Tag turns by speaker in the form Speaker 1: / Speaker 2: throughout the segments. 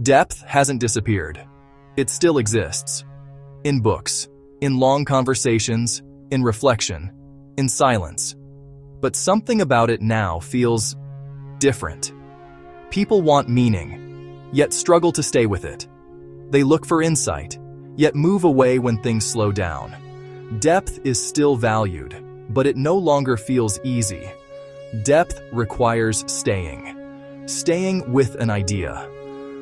Speaker 1: Depth hasn't disappeared. It still exists. In books, in long conversations, in reflection, in silence. But something about it now feels different. People want meaning, yet struggle to stay with it. They look for insight, yet move away when things slow down. Depth is still valued, but it no longer feels easy. Depth requires staying with an idea,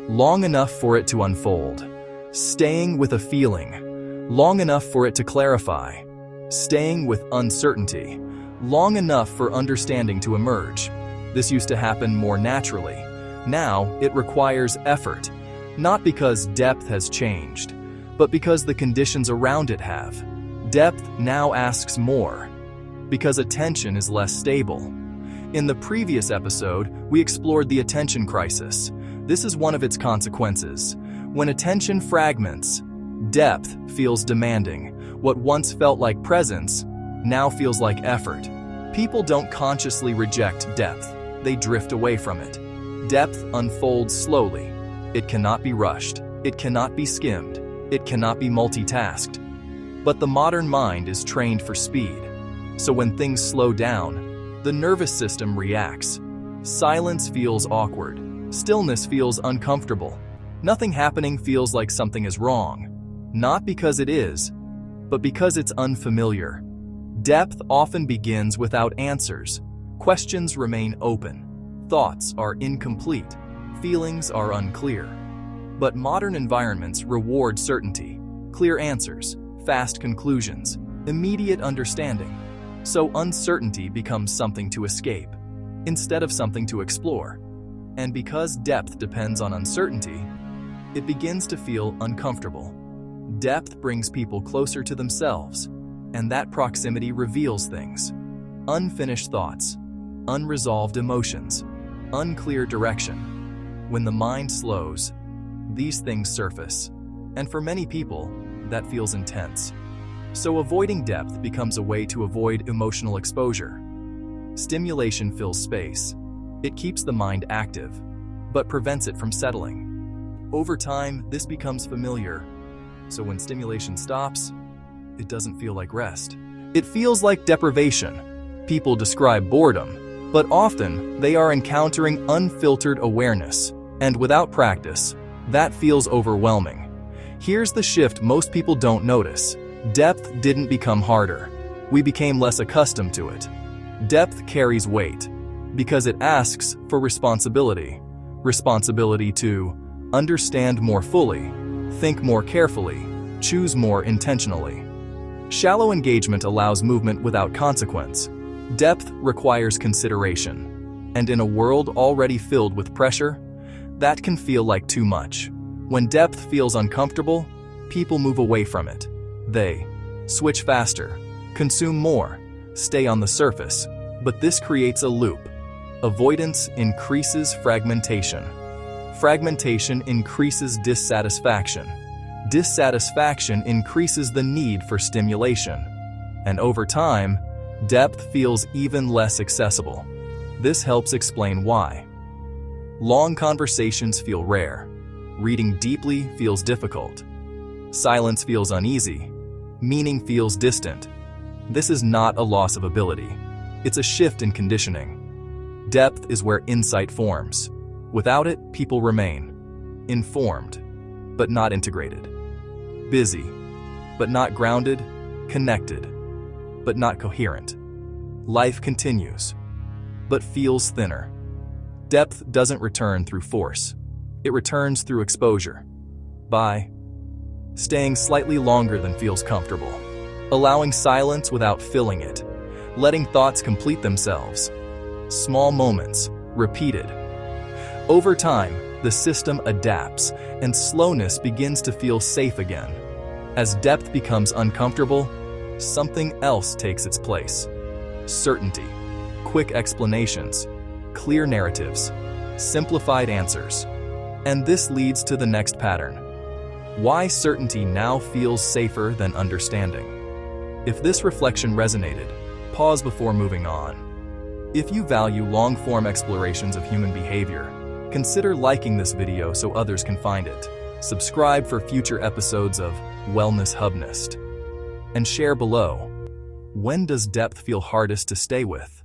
Speaker 1: long enough for it to unfold, staying with a feeling, long enough for it to clarify, staying with uncertainty, long enough for understanding to emerge. This used to happen more naturally. Now it requires effort, not because depth has changed, but because the conditions around it have. Depth now asks more, because attention is less stable. In the previous episode, we explored the attention crisis. This is one of its consequences. When attention fragments, depth feels demanding. What once felt like presence now feels like effort. People don't consciously reject depth. They drift away from it. Depth unfolds slowly. It cannot be rushed. It cannot be skimmed. It cannot be multitasked. But the modern mind is trained for speed. So when things slow down, the nervous system reacts. Silence feels awkward. Stillness feels uncomfortable. Nothing happening feels like something is wrong. Not because it is, but because it's unfamiliar. Depth often begins without answers. Questions remain open. Thoughts are incomplete. Feelings are unclear. But modern environments reward certainty, clear answers, fast conclusions, immediate understanding. So uncertainty becomes something to escape, instead of something to explore. And because depth depends on uncertainty, it begins to feel uncomfortable. Depth brings people closer to themselves, and that proximity reveals things. Unfinished thoughts, unresolved emotions, unclear direction. When the mind slows, these things surface, and for many people, that feels intense. So avoiding depth becomes a way to avoid emotional exposure. Stimulation fills space. It keeps the mind active, but prevents it from settling. Over time, this becomes familiar. So when stimulation stops, it doesn't feel like rest. It feels like deprivation. People describe boredom, but often they are encountering unfiltered awareness. And without practice, that feels overwhelming. Here's the shift most people don't notice. Depth didn't become harder. We became less accustomed to it. Depth carries weight because it asks for responsibility. Responsibility to understand more fully, think more carefully, choose more intentionally. Shallow engagement allows movement without consequence. Depth requires consideration. And in a world already filled with pressure, that can feel like too much. When depth feels uncomfortable, people move away from it. They switch faster, consume more, stay on the surface. But this creates a loop. Avoidance increases fragmentation. Fragmentation increases dissatisfaction. Dissatisfaction increases the need for stimulation. And over time, depth feels even less accessible. This helps explain why. Long conversations feel rare. Reading deeply feels difficult. Silence feels uneasy. Meaning feels distant. This is not a loss of ability. It's a shift in conditioning. Depth is where insight forms. Without it, people remain informed, but not integrated. Busy, but not grounded. Connected, but not coherent. Life continues, but feels thinner. Depth doesn't return through force. It returns through exposure. By staying slightly longer than feels comfortable, allowing silence without filling it, letting thoughts complete themselves. Small moments, repeated. Over time, the system adapts, and slowness begins to feel safe again. As depth becomes uncomfortable, something else takes its place. Certainty, quick explanations, clear narratives, simplified answers. And this leads to the next pattern. Why certainty now feels safer than understanding. If this reflection resonated, pause before moving on. If you value long-form explorations of human behavior, Consider liking this video so others can find it. Subscribe for future episodes of Wellness Hubnest. And share below. When does depth feel hardest to stay with?